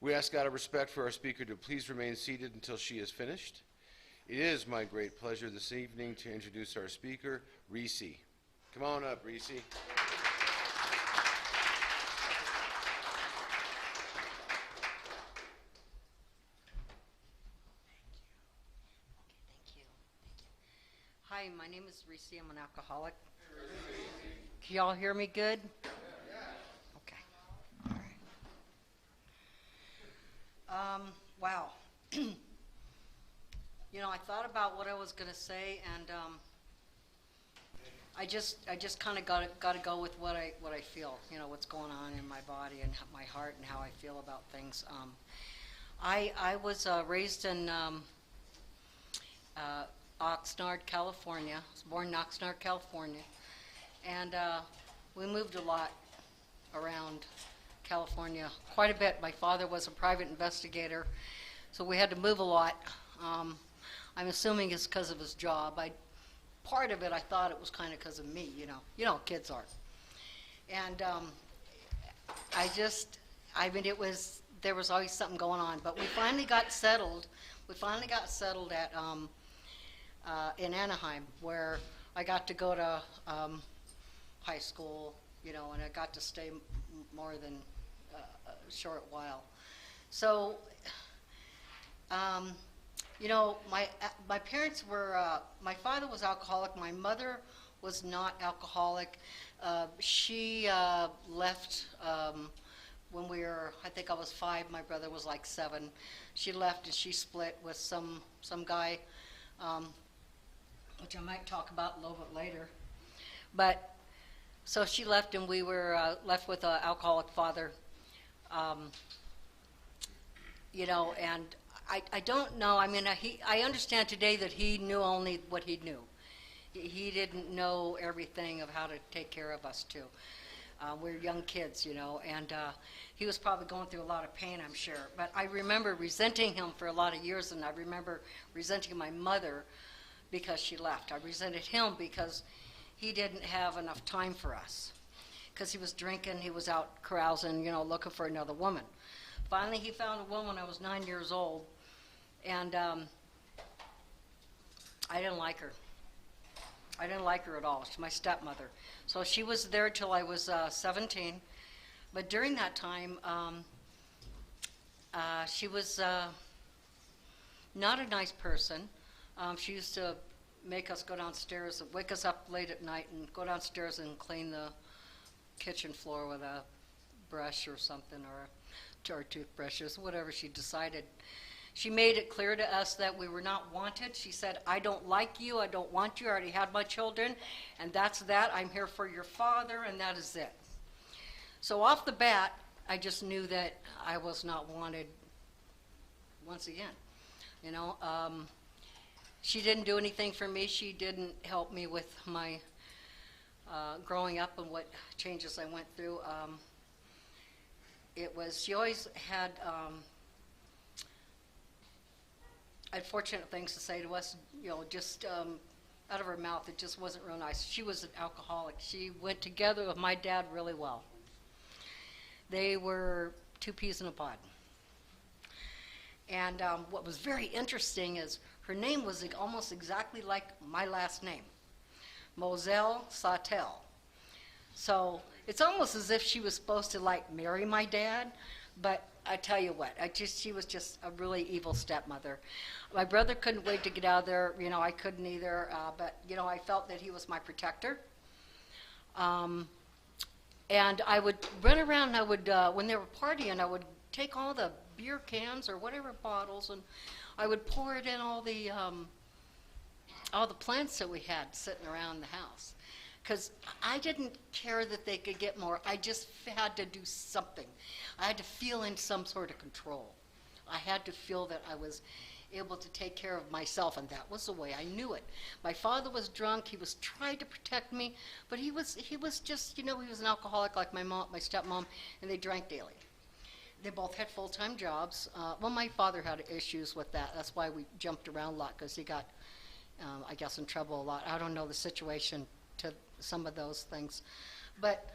We ask out of respect for our speaker to please remain seated until she is finished. It is my great pleasure this evening to introduce our speaker, Resee. Come on up, Resee. Hi, my name is Resee. I'm an alcoholic. Can y'all hear me good? Okay. All right. Wow. You know, I thought about what I was going to say, and I just kind of got to go with what I feel. You know, what's going on in my body and my heart and how I feel about things. I was raised in Oxnard, California. I was born in Oxnard, California, and we moved a lot around California, quite a bit. My father was a private investigator, so we had to move a lot. I'm assuming it's because of his job. Part of it, I thought it was kind of because of me. You know, kids are. And there was always something going on. But we finally got settled. We finally got settled at in Anaheim, where I got to go to high school, you know, and I got to stay more than a short while. So, you know, my parents were, my father was alcoholic, my mother was not alcoholic. She left when we were, I think I was 5, my brother was like 7. She left and she split with some guy, which I might talk about a little bit later. But, so she left and we were left with an alcoholic father. You know, and I don't know, I mean, I understand today that he knew only what he knew. He didn't know everything of how to take care of us too. We're young kids, you know, and he was probably going through a lot of pain, I'm sure. But I remember resenting him for a lot of years, and I remember resenting my mother because she left. I resented him because he didn't have enough time for us. Because he was drinking, he was out carousing, you know, looking for another woman. Finally, he found a woman when I was 9 years old, and I didn't like her. I didn't like her at all. She's my stepmother. So she was there till I was 17. But during that time, she was not a nice person. She used to make us go downstairs, wake us up late at night and go downstairs and clean the kitchen floor with a brush or something, or toothbrushes, whatever she decided. She made it clear to us that we were not wanted. She said, I don't like you, I don't want you, I already had my children, and that's that. I'm here for your father, and that is it. So off the bat, I just knew that I was not wanted once again. You know, she didn't do anything for me. She didn't help me with my growing up and what changes I went through. She always had unfortunate things to say to us, you know, just out of her mouth. It just wasn't real nice. She was an alcoholic. She went together with my dad really well. They were two peas in a pod. And what was very interesting is her name was almost exactly like my last name, Moselle Sautel. So it's almost as if she was supposed to like marry my dad, but I tell you what, she was just a really evil stepmother. My brother couldn't wait to get out of there. You know, I couldn't either, but you know, I felt that he was my protector. And I would run around and I would, when they were partying, I would take all the beer cans or whatever bottles, and I would pour it in all the plants that we had sitting around the house. Because I didn't care that they could get more. I just had to do something. I had to feel in some sort of control. I had to feel that I was able to take care of myself, and that was the way I knew it. My father was drunk. He was trying to protect me, but he was just, you know, he was an alcoholic like my mom, my stepmom, and they drank daily. They both had full-time jobs. Well, my father had issues with that. That's why we jumped around a lot, because he got, I guess, in trouble a lot. I don't know the situation to some of those things. But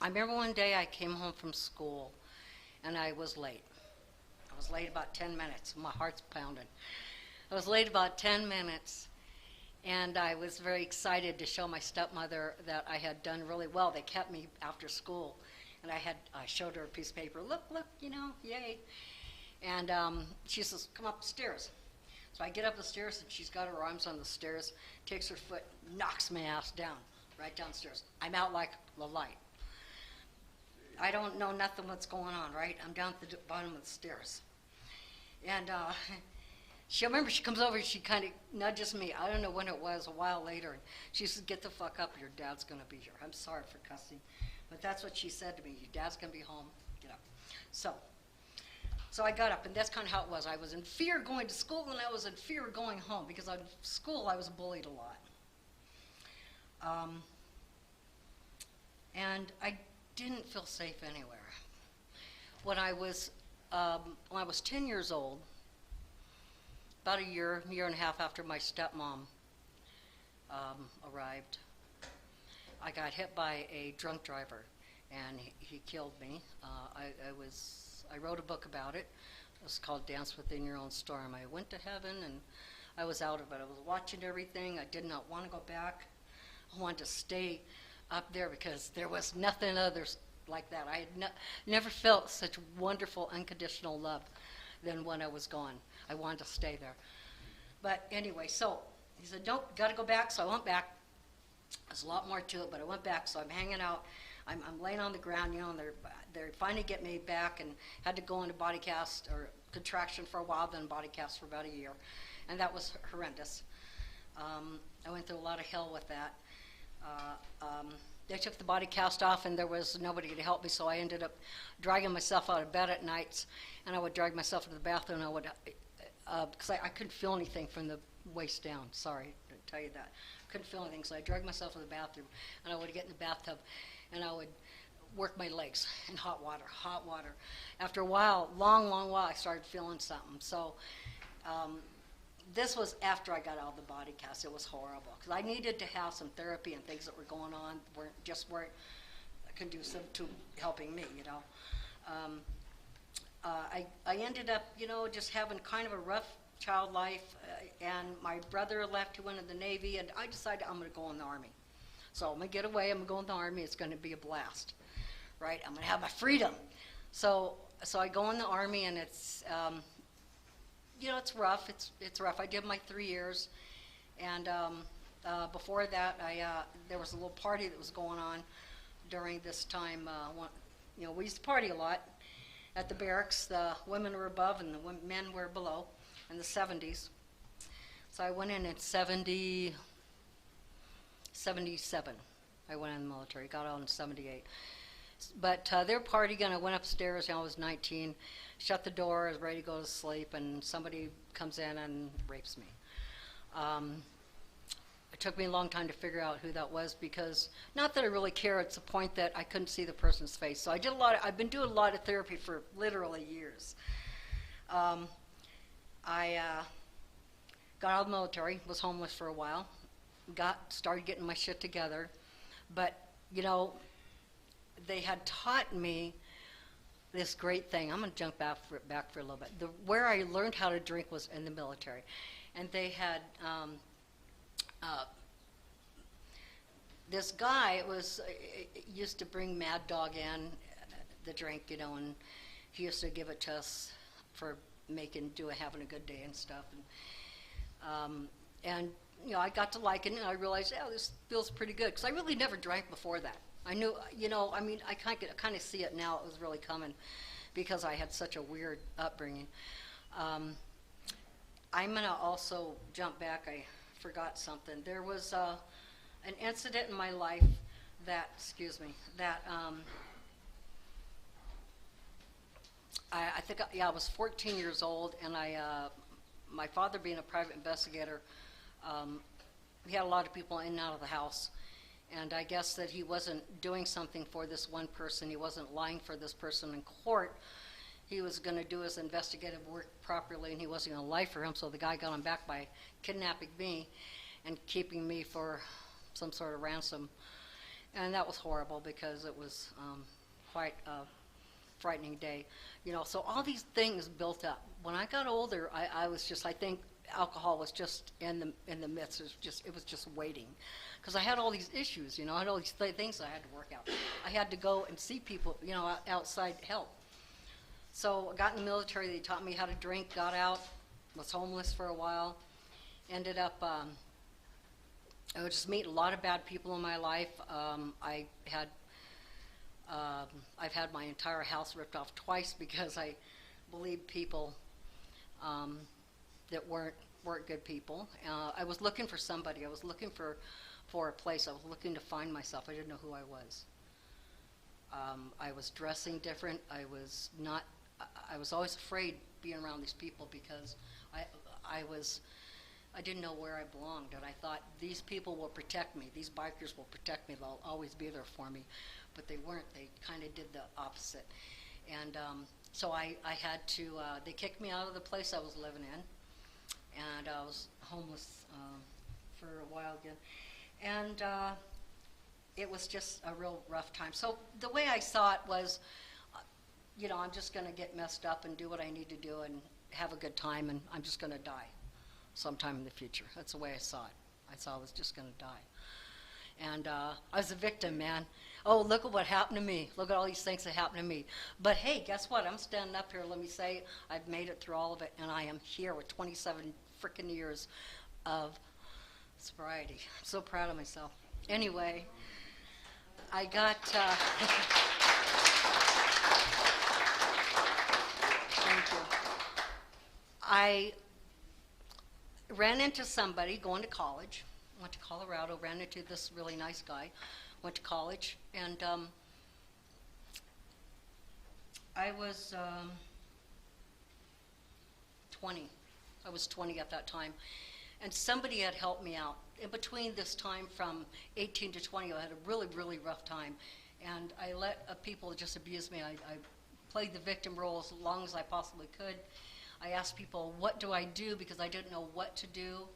I I remember one day I came home from school, and I was late. I was late about 10 minutes. My heart's pounding. I was late about 10 minutes, and I was very excited to show my stepmother that I had done really well. They kept me after school, and I showed her a piece of paper. Look, yay. And she says, come up the stairs. So I get up the stairs, and she's got her arms on the stairs, takes her foot, knocks my ass down, right downstairs. I'm out like the light. I don't know nothing what's going on, right? I'm down at the bottom of the stairs. And she comes over, she kind of nudges me. I don't know when it was, a while later. And she says, get the fuck up, your dad's going to be here. I'm sorry for cussing, but that's what she said to me. Your dad's going to be home, get up. So I got up, and that's kind of how it was. I was in fear going to school, and I was in fear going home, because in school I was bullied a lot. And I didn't feel safe anywhere. When I was 10 years old, about a year and a half after my stepmom arrived, I got hit by a drunk driver, and he killed me. I wrote a book about it. It was called Dance Within Your Own Storm. I went to heaven, and I was out of it. I was watching everything. I did not want to go back. I wanted to stay up there because there was nothing others like that. I had never felt such wonderful unconditional love than when I was gone. I wanted to stay there. But anyway, so he said, got to go back. So I went back. There's a lot more to it, but I went back. So I'm hanging out. I'm laying on the ground, and they're finally getting me back, and had to go into body cast or contraction for a while, then body cast for about a year, and that was horrendous. I went through a lot of hell with that. They took the body cast off, and there was nobody to help me, so I ended up dragging myself out of bed at nights, and I would drag myself into the bathroom, and I would, because I couldn't feel anything from the waist down. Sorry to tell you that. Couldn't feel anything, so I dragged myself to the bathroom, and I would get in the bathtub, and I would work my legs in hot water. After a while, long while, I started feeling something. So this was after I got out of the body cast. It was horrible, because I needed to have some therapy, and things that were going on weren't conducive to helping me, I ended up, just having kind of a rough child life, and my brother left, he went in the Navy, and I decided I'm going to go in the Army. So I'm going to get away, I'm going to go in the Army, it's going to be a blast, right? I'm going to have my freedom. So I go in the Army, and it's, it's rough, it's rough. I did my 3 years, and before that, there was a little party that was going on during this time. We used to party a lot at the barracks. The women were above, and the men were below in the 70s. So I went in at 77. I went in the military, got out in 78. But they were partying, and I went upstairs, I was 19, shut the door, I was ready to go to sleep, and somebody comes in and rapes me. It took me a long time to figure out who that was, because, not that I really care, it's the point that I couldn't see the person's face. So I've been doing a lot of therapy for literally years. I got out of the military, was homeless for a while, started getting my shit together, but, they had taught me this great thing. I'm going to jump back for a little bit. Where I learned how to drink was in the military, and they had this guy used to bring Mad Dog in, the drink, and he used to give it to us for having a good day and stuff, and I got to like it, and I realized, this feels pretty good, because I really never drank before that. I knew, I kind of see it now. It was really coming, because I had such a weird upbringing. I'm going to also jump back. I forgot something. There was an incident in my life that I think, I was 14 years old, and my father being a private investigator, he had a lot of people in and out of the house. And I guess that he wasn't doing something for this one person. He wasn't lying for this person in court. He was going to do his investigative work properly, and he wasn't going to lie for him. So the guy got him back by kidnapping me and keeping me for some sort of ransom. And that was horrible because it was quite a frightening day. So all these things built up. When I got older, I was just, I think alcohol was just in the midst. It was just waiting. Because I had all these issues, I had all these things I had to work out. I had to go and see people, outside help. So I got in the military. They taught me how to drink, got out, was homeless for a while, ended up, I would just meet a lot of bad people in my life. I've had my entire house ripped off twice because I believed people that weren't good people. I was looking for somebody. I was looking for a place. I was looking to find myself. I didn't know who I was. I was dressing different. I was always afraid being around these people because I didn't know where I belonged, and I thought these people will protect me. These bikers will protect me. They'll always be there for me, but they weren't. They kind of did the opposite, and so I had to. They kicked me out of the place I was living in, and I was homeless for a while again, and it was just a real rough time. So the way I saw it was, I'm just going to get messed up and do what I need to do and have a good time, and I'm just going to die sometime in the future. That's the way I saw it. I saw I was just going to die. And I was a victim, man. Oh, look at what happened to me. Look at all these things that happened to me. But hey, guess what? I'm standing up here. Let me say I've made it through all of it, and I am here with 27 freaking years of sobriety. I'm so proud of myself. Anyway, I got... Thank you. I ran into somebody going to college. Went to Colorado, ran into this really nice guy, went to college, and I was 20. I was 20 at that time, and somebody had helped me out. In between this time from 18 to 20, I had a really, really rough time, and I let people just abuse me. I played the victim role as long as I possibly could. I asked people, what do I do? Because I didn't know what to do.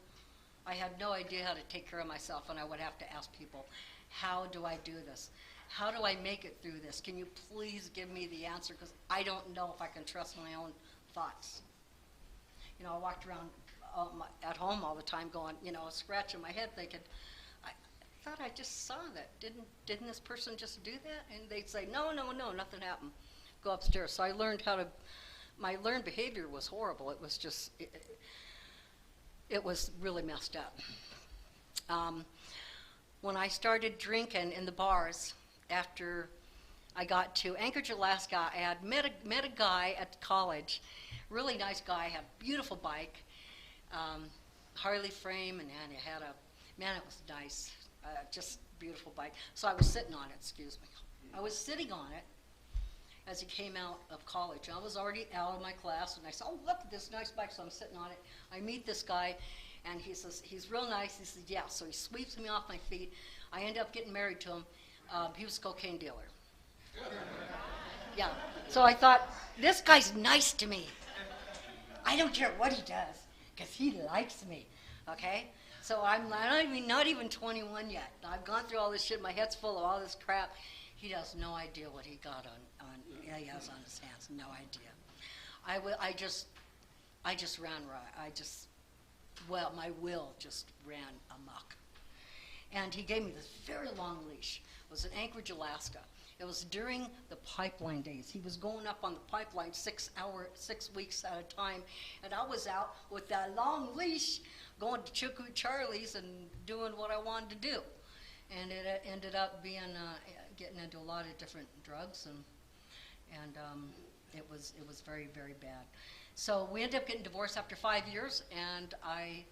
I had no idea how to take care of myself, and I would have to ask people, how do I do this? How do I make it through this? Can you please give me the answer? Because I don't know if I can trust my own thoughts. I walked around at home all the time going, scratching my head thinking, I thought I just saw that. Didn't this person just do that? And they'd say, no, nothing happened. Go upstairs. So I learned my learned behavior was horrible. It was just, it was really messed up. When I started drinking in the bars, after I got to Anchorage, Alaska, I had met a guy at college, really nice guy, had a beautiful bike, Harley frame, and he had man, it was nice, just beautiful bike. So I was sitting on it, excuse me. I was sitting on it as he came out of college. I was already out of my class, and I said, oh, look at this nice bike, so I'm sitting on it. I meet this guy, and he says, he's real nice. He says, yeah, so he sweeps me off my feet. I end up getting married to him. He was a cocaine dealer. Yeah, so I thought, this guy's nice to me. I don't care what he does, because he likes me, okay? So I'm not even 21 yet. I've gone through all this shit. My head's full of all this crap. He has no idea what he got he has on his hands. No idea. I just ran right. My will just ran amok. And he gave me this very long leash. It was in Anchorage, Alaska. It was during the pipeline days. He was going up on the pipeline 6 weeks at a time, and I was out with that long leash going to Chuku Charlie's and doing what I wanted to do. And it ended up being getting into a lot of different drugs, and it was very, very bad. So we ended up getting divorced after 5 years, and I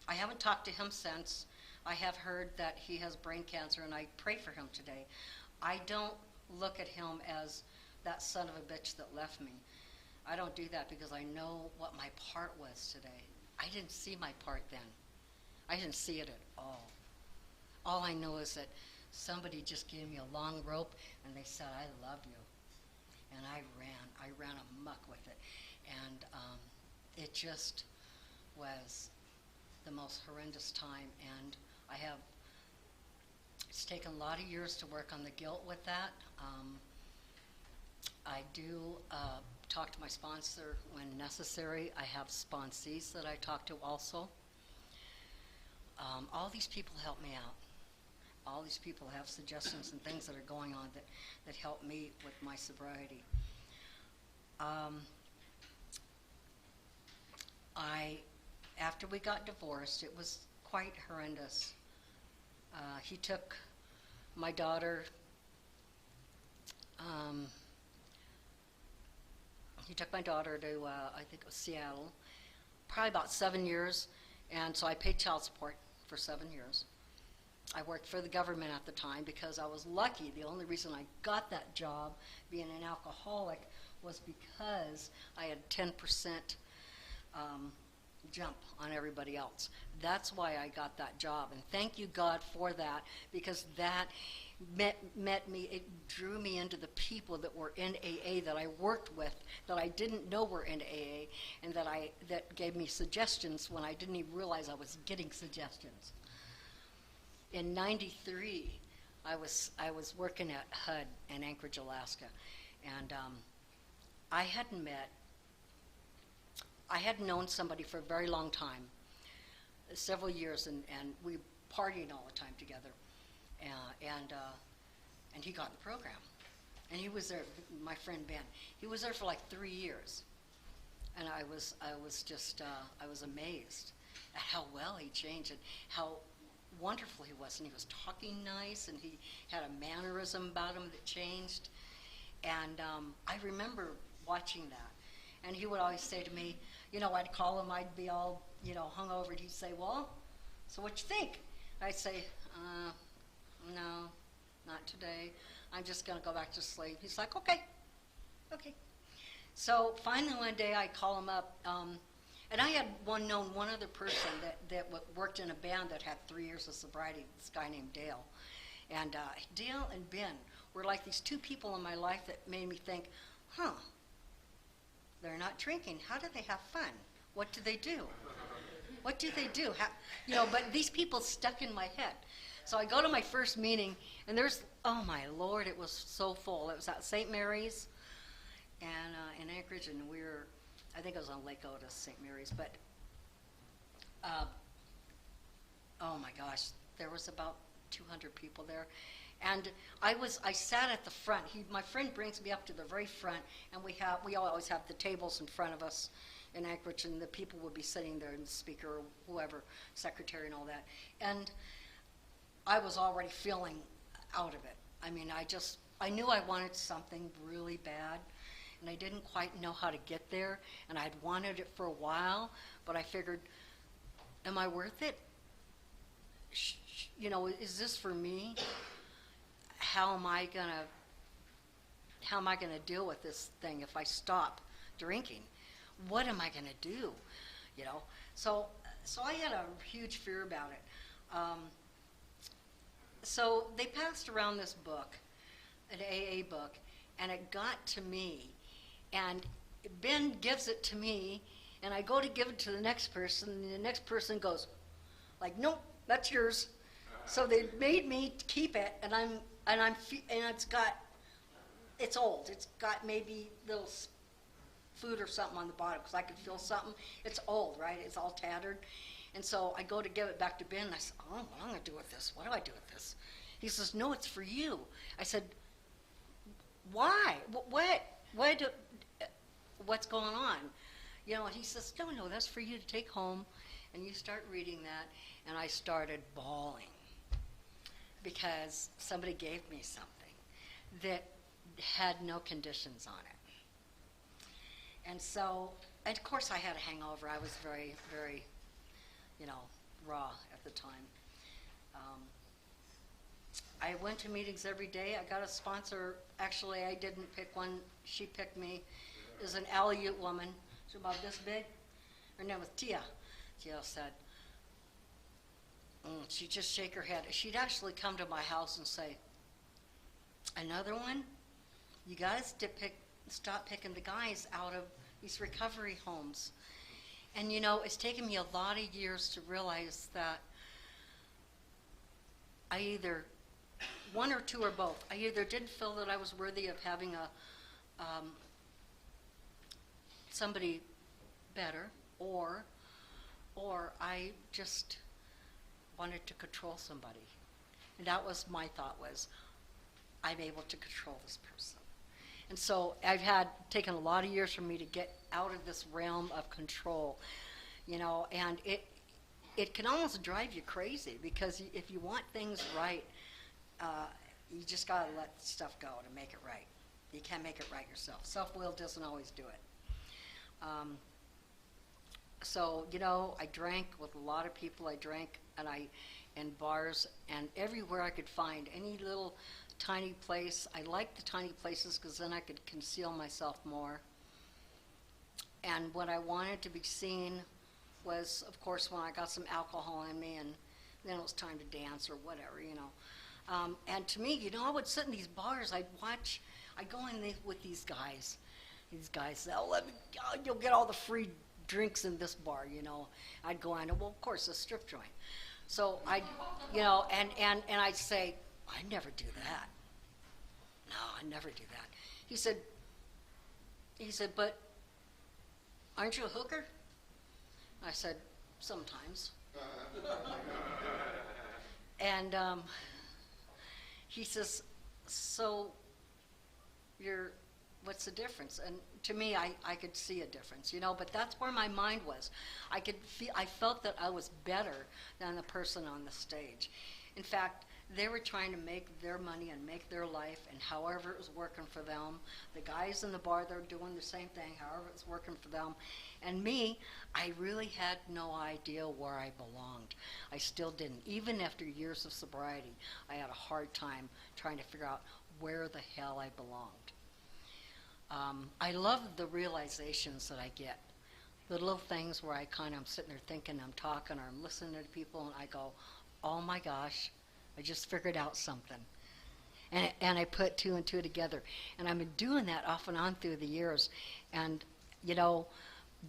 haven't talked to him since. I have heard that he has brain cancer, and I pray for him today. I don't look at him as that son of a bitch that left me. I don't do that because I know what my part was today. I didn't see my part then. I didn't see it at all. All I know is that somebody just gave me a long rope, and they said, I love you. And I ran amok with it. And it just was the most horrendous time, and it's taken a lot of years to work on the guilt with that. I do talk to my sponsor when necessary. I have sponsees that I talk to also. All these people help me out. All these people have suggestions and things that are going on that help me with my sobriety. After we got divorced, it was quite horrendous. He took my daughter. He took my daughter to, I think it was Seattle, probably about 7 years, and so I paid child support for 7 years. I worked for the government at the time because I was lucky. The only reason I got that job, being an alcoholic, was because I had 10% jump on everybody else. That's why I got that job, and thank you, God, for that, because that met me. It drew me into the people that were in AA that I worked with, that I didn't know were in AA, and that gave me suggestions when I didn't even realize I was getting suggestions. In '93, I was working at HUD in Anchorage, Alaska, and I had known somebody for a very long time, several years, and we partied all the time together, and he got in the program, and he was there. My friend Ben, he was there for like 3 years, and I was amazed at how well he changed and how wonderful he was, and he was talking nice, and he had a mannerism about him that changed, and I remember watching that, and he would always say to me, I'd call him, I'd be all, hungover, and he'd say, well, so what you think? I'd say, no, not today. I'm just going to go back to sleep. He's like, okay. So finally one day I call him up, and I had known one other person that worked in a band that had 3 years of sobriety, this guy named Dale. And Dale and Ben were like these two people in my life that made me think, they're not drinking. How do they have fun? What do they do? What do they do? But these people stuck in my head. So I go to my first meeting, and oh my Lord, it was so full. It was at St. Mary's and in Anchorage, and I think it was on Lake Otis, St. Mary's, but oh my gosh, there was about 200 people there. And I sat at the front. My friend brings me up to the very front, and we always have the tables in front of us in Anchorage, and the people would be sitting there, and the speaker or whoever, secretary and all that. And I was already feeling out of it. I mean, I knew I wanted something really bad, and I didn't quite know how to get there, and I'd wanted it for a while, but I figured, am I worth it? Is this for me? How am I gonna deal with this thing if I stop drinking? What am I gonna do? So I had a huge fear about it. So they passed around this book, an AA book, and it got to me, and Ben gives it to me, and I go to give it to the next person, and the next person goes, like, nope, that's yours. So they made me keep it, and it's old. It's got maybe little food or something on the bottom, because I could feel something. It's old, right? It's all tattered. And so I go to give it back to Ben, and I said, what am I going to do with this? What do I do with this? He says, no, it's for you. I said, why? What's going on? And he says, no, that's for you to take home. And you start reading that, and I started bawling because somebody gave me something that had no conditions on it. And so, and of course I had a hangover. I was very, very, raw at the time. I went to meetings every day. I got a sponsor. Actually, I didn't pick one. She picked me. It was an Aleut woman. She was about this big. Her name was Tia. Tia said, she'd just shake her head. She'd actually come to my house and say, another one? You guys stop picking the guys out of these recovery homes. And you know, it's taken me a lot of years to realize that I either, one or two or both, I either didn't feel that I was worthy of having somebody better, or I just wanted to control somebody. And that was my thought was, I'm able to control this person. And so I've had taken a lot of years for me to get out of this realm of control, you know, and it can almost drive you crazy because if you want things right, you just gotta let stuff go to make it right. You can't make it right yourself. Self-will doesn't always do it. So, you know, I drank with a lot of people. I drank in bars and everywhere I could find any little tiny place. I liked the tiny places because then I could conceal myself more. And what I wanted to be seen was, of course, when I got some alcohol in me, and then it was time to dance or whatever, you know. And to me, you know, I would sit in these bars. I'd go in with these guys. These guys, you'll get all the free drinks in this bar, you know. I'd go in, well, of course, a strip joint. So you know, and I'd say, I never do that. No, I never do that. He said, but aren't you a hooker? I said, sometimes. And he says, so what's the difference? And to me, I could see a difference, you know, but that's where my mind was. I felt that I was better than the person on the stage. In fact, they were trying to make their money and make their life, and however it was working for them. The guys in the bar, they're doing the same thing, however it's working for them. And me, I really had no idea where I belonged. I still didn't. Even after years of sobriety, I had a hard time trying to figure out where the hell I belonged. I love the realizations that I get. The little things where I'm sitting there thinking, I'm talking, or I'm listening to people, and I go, oh my gosh, I just figured out something. And I put two and two together. And I've been doing that off and on through the years. And, you know,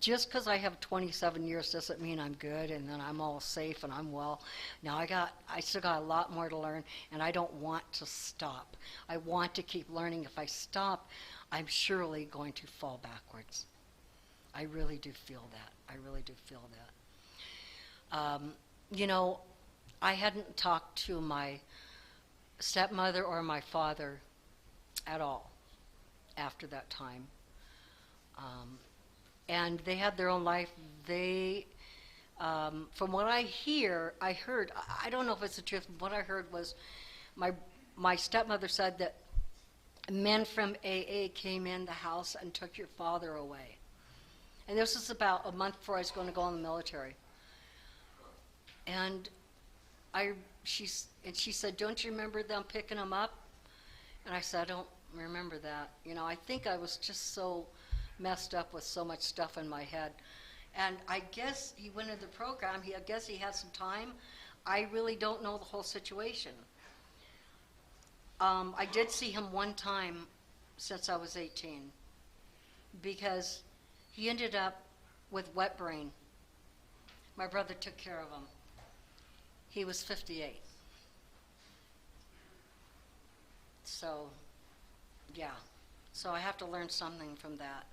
just because I have 27 years doesn't mean I'm good and then I'm all safe and I'm well. Now I still got a lot more to learn, and I don't want to stop. I want to keep learning. If I stop, I'm surely going to fall backwards. I really do feel that. I really do feel that. You know, I hadn't talked to my stepmother or my father at all after that time. And they had their own life. They, from what I heard, I don't know if it's the truth, but what I heard was my stepmother said that men from AA came in the house and took your father away. And this was about a month before I was going to go in the military. And she said, don't you remember them picking him up? And I said, I don't remember that. You know, I think I was just so messed up with so much stuff in my head. And I guess he went into the program. I guess he had some time. I really don't know the whole situation. I did see him one time since I was 18 because he ended up with wet brain. My brother took care of him. He was 58. So, yeah. So I have to learn something from that.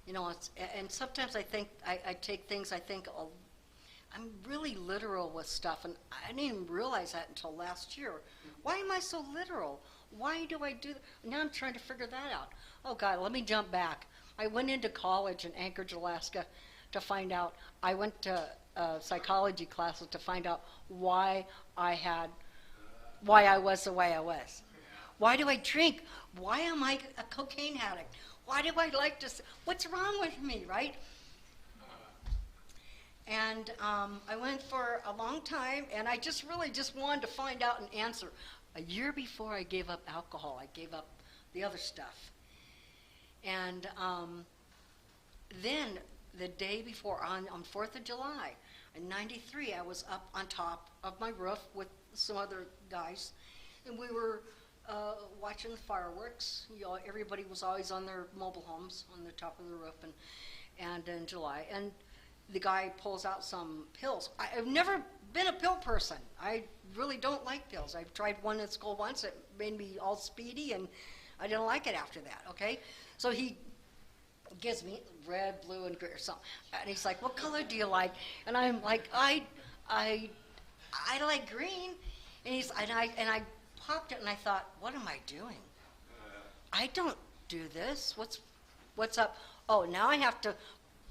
You know, and sometimes I think, I take things, I think, oh, I'm really literal with stuff, and I didn't even realize that until last year. Why am I so literal? Why do I do that? Now I'm trying to figure that out. Oh, God, let me jump back. I went into college in Anchorage, Alaska to find out. I went to psychology classes to find out why I was the way I was. Why do I drink? Why am I a cocaine addict? Why do I like to, what's wrong with me, right? And I went for a long time, and I just really wanted to find out an answer. A year before I gave up alcohol, I gave up the other stuff. And then the day before, on 4th of July, in '93, I was up on top of my roof with some other guys, and we were watching the fireworks. You know, everybody was always on their mobile homes on the top of the roof, and in July. And the guy pulls out some pills. I've never been a pill person. I really don't like pills. I've tried one at school once. It made me all speedy, and I didn't like it after that, okay? So he gives me red, blue, and green or something. And he's like, what color do you like? And I'm like, I like green. And I popped it, and I thought, what am I doing? I don't do this. What's up? Oh, now I have to,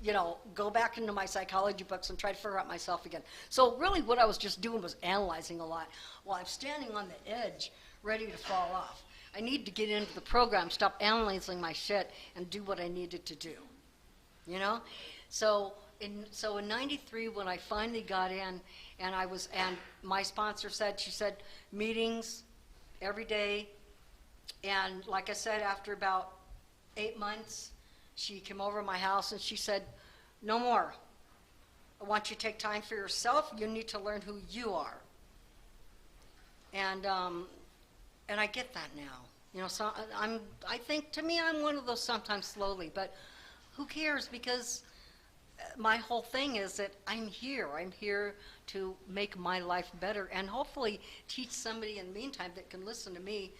you know, go back into my psychology books and try to figure out myself again. So really what I was just doing was analyzing a lot. While I'm standing on the edge, ready to fall off. I need to get into the program, stop analyzing my shit, and do what I needed to do. You know? So in '93, when I finally got in, and my sponsor said, she said, meetings every day. And like I said, after about 8 months, she came over to my house and she said, no more. I want you to take time for yourself. You need to learn who you are. And I get that now. You know, so I think, to me, I'm one of those sometimes slowly, but who cares? Because my whole thing is that I'm here to make my life better and hopefully teach somebody in the meantime that can listen to me,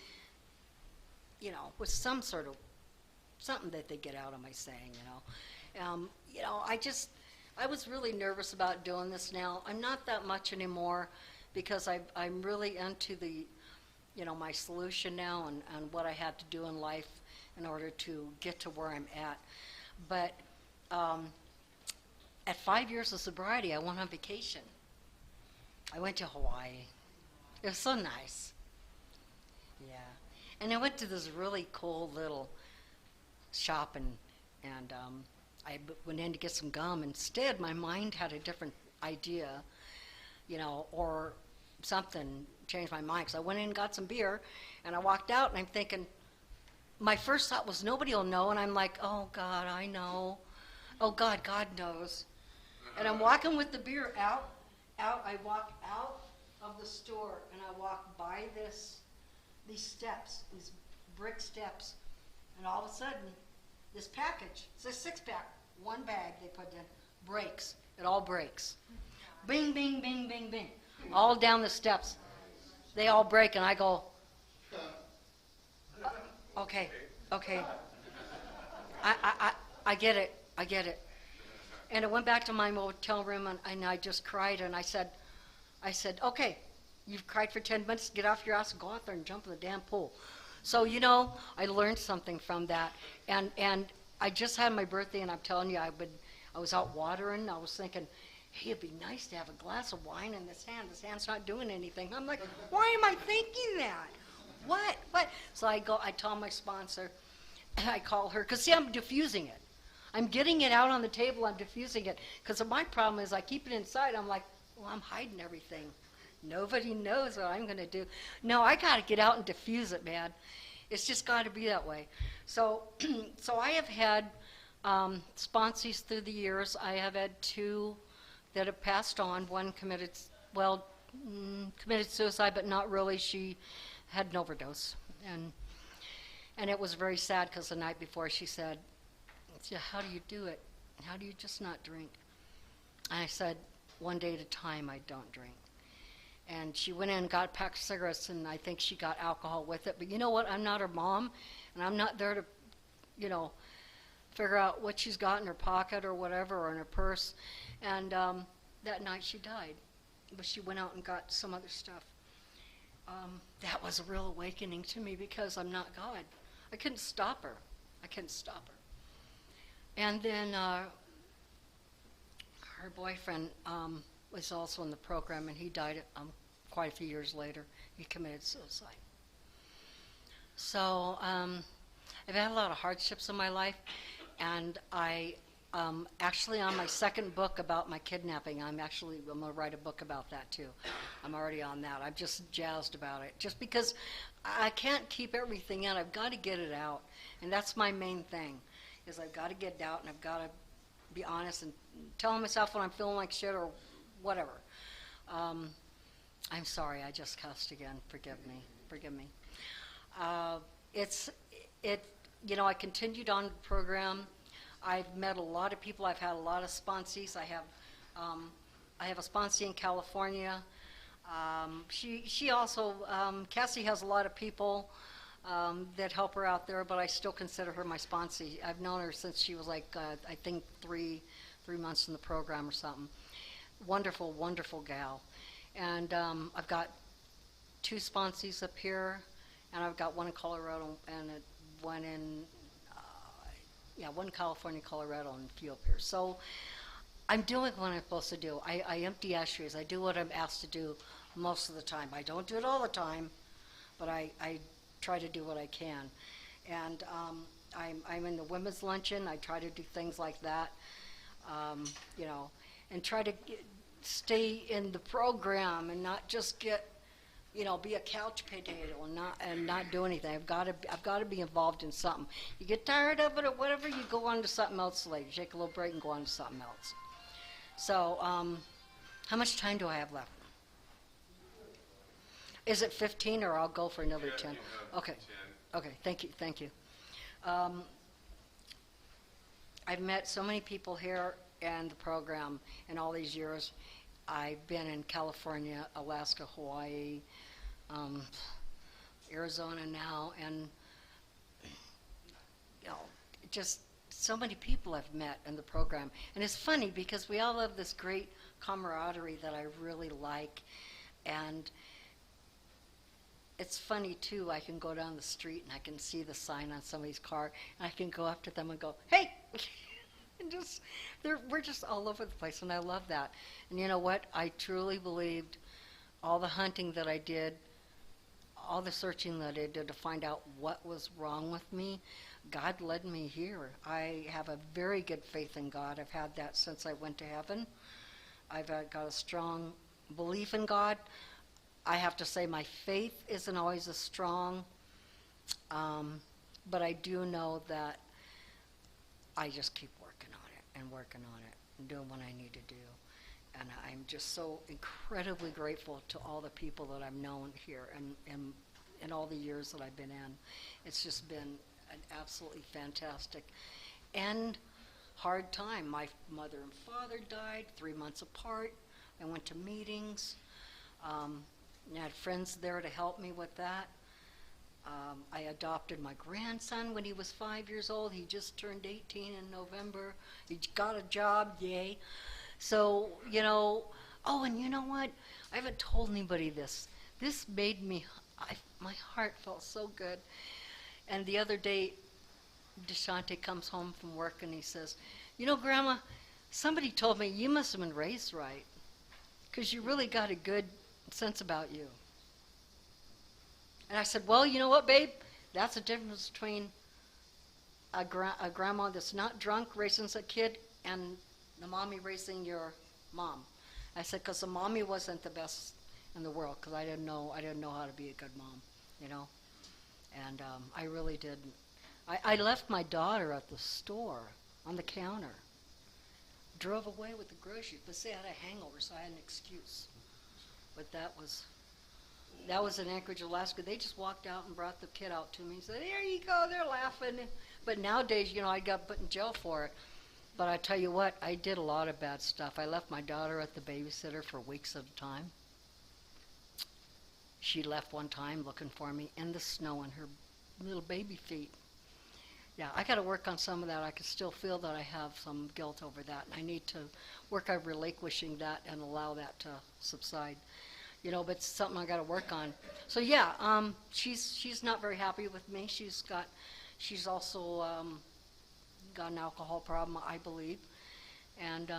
you know, with some sort of something that they get out of my saying, you know. You know, I was really nervous about doing this now. I'm not that much anymore because I'm really into the, you know, my solution now and what I had to do in life in order to get to where I'm at. But at 5 years of sobriety, I went on vacation. I went to Hawaii. It was so nice. Yeah. And I went to this really cool little shop and I went in to get some gum. Instead, my mind had a different idea, you know, or something changed my mind. So I went in and got some beer, and I walked out, and I'm thinking, my first thought was, nobody will know, and I'm like, oh, God, I know. Oh, God, God knows. And I'm walking with the beer out. I walk out of the store, and I walk by these steps, these brick steps, and all of a sudden, this package, it's a six-pack, one bag they put in, breaks. It all breaks. Bing, bing, bing, bing, bing. All down the steps. They all break, and I go, okay. I get it. And I went back to my motel room, and I just cried, and I said, okay, you've cried for 10 minutes, get off your ass and go out there and jump in the damn pool. So, you know, I learned something from that. And I just had my birthday, and I'm telling you, I was out watering. I was thinking, hey, it'd be nice to have a glass of wine in this hand. This hand's not doing anything. I'm like, why am I thinking that? What? So I tell my sponsor, I call her, because see, I'm diffusing it. I'm getting it out on the table, I'm diffusing it. Because my problem is I keep it inside. I'm like, well, I'm hiding everything. Nobody knows what I'm going to do. No, I got to get out and diffuse it, man. It's just got to be that way. So I have had sponsees through the years. I have had two that have passed on. One committed suicide, but not really. She had an overdose. And it was very sad because the night before she said, how do you do it? How do you just not drink? And I said, one day at a time, I don't drink. And she went in and got a pack of cigarettes, and I think she got alcohol with it. But you know what? I'm not her mom, and I'm not there to, you know, figure out what she's got in her pocket or whatever, or in her purse. And that night she died. But she went out and got some other stuff. That was a real awakening to me because I'm not God. I couldn't stop her. And then her boyfriend was also in the program, and he died quite a few years later. He committed suicide. So I've had a lot of hardships in my life, and I actually on my second book about my kidnapping, I'm going to write a book about that too. I'm already on that. I'm just jazzed about it, just because I can't keep everything in. I've got to get it out, and that's my main thing, is I've got to get it out, and I've got to be honest and telling myself when I'm feeling like shit or whatever. I'm sorry, I just cussed again. Forgive me. Uh, it's, it, I continued on the program. I've met a lot of people. I've had a lot of sponsees. I have a sponsee in California. She also, Cassie has a lot of people that help her out there, but I still consider her my sponsee. I've known her since she was like, I think three months in the program or something. Wonderful, wonderful gal. And I've got 2 sponsees up here, and I've got one in Colorado and one in, one in California, Colorado, and a few up here. So I'm doing what I'm supposed to do. I empty ashtrays. I do what I'm asked to do most of the time. I don't do it all the time, but I try to do what I can. And I'm in the women's luncheon. I try to do things like that, and try to stay in the program and not just get, be a couch potato and not do anything. I've got to be involved in something. You get tired of it or whatever, you go on to something else later. You take a little break and go on to something else. So, how much time do I have left? Is it 15 or I'll go for another 10? Okay. 10. Okay, thank you. I've met so many people here in the program in all these years. I've been in California, Alaska, Hawaii, Arizona now, and just so many people I've met in the program. And it's funny because we all have this great camaraderie that I really like. And it's funny too, I can go down the street and I can see the sign on somebody's car and I can go up to them and go, hey! And we're just all over the place, and I love that. And you know what? I truly believed all the hunting that I did, all the searching that I did to find out what was wrong with me, God led me here. I have a very good faith in God. I've had that since I went to heaven. I've got a strong belief in God. I have to say my faith isn't always as strong, but I do know that I just keep working on it and doing what I need to do. And I'm just so incredibly grateful to all the people that I've known here and all the years that I've been in. It's just been an absolutely fantastic and hard time. My mother and father died 3 months apart. I went to meetings. I had friends there to help me with that. I adopted my grandson when he was 5 years old. He just turned 18 in November. He got a job, yay. So, oh, and you know what? I haven't told anybody this. This made me, my heart felt so good. And the other day, DeShante comes home from work and he says, Grandma, somebody told me you must have been raised right, because you really got a good sense about you. And I said, well, you know what, babe? That's the difference between a grandma that's not drunk raising a kid and the mommy raising your mom. I said, because the mommy wasn't the best in the world, because I didn't know how to be a good mom, And I really didn't. I left my daughter at the store on the counter, drove away with the groceries, but say I had a hangover, so I had an excuse. But that was in Anchorage, Alaska. They just walked out and brought the kid out to me and said, here you go, they're laughing. But nowadays, I got put in jail for it. But I tell you what, I did a lot of bad stuff. I left my daughter at the babysitter for weeks at a time. She left one time looking for me in the snow in her little baby feet. Yeah, I got to work on some of that. I can still feel that I have some guilt over that. And I need to work on relinquishing that and allow that to subside. But it's something I got to work on. So yeah, she's not very happy with me. She's also got an alcohol problem, I believe, and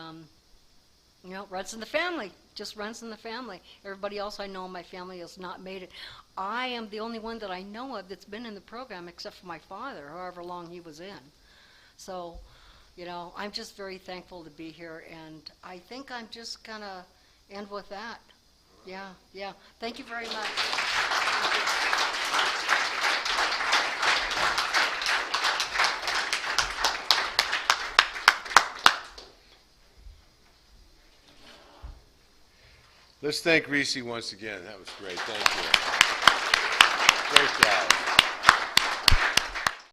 runs in the family. Just runs in the family. Everybody else I know in my family has not made it. I am the only one that I know of that's been in the program, except for my father, however long he was in. So, I'm just very thankful to be here, and I think I'm just gonna end with that. Yeah. Thank you very much. Let's thank Resee once again. That was great. Thank you. Great job.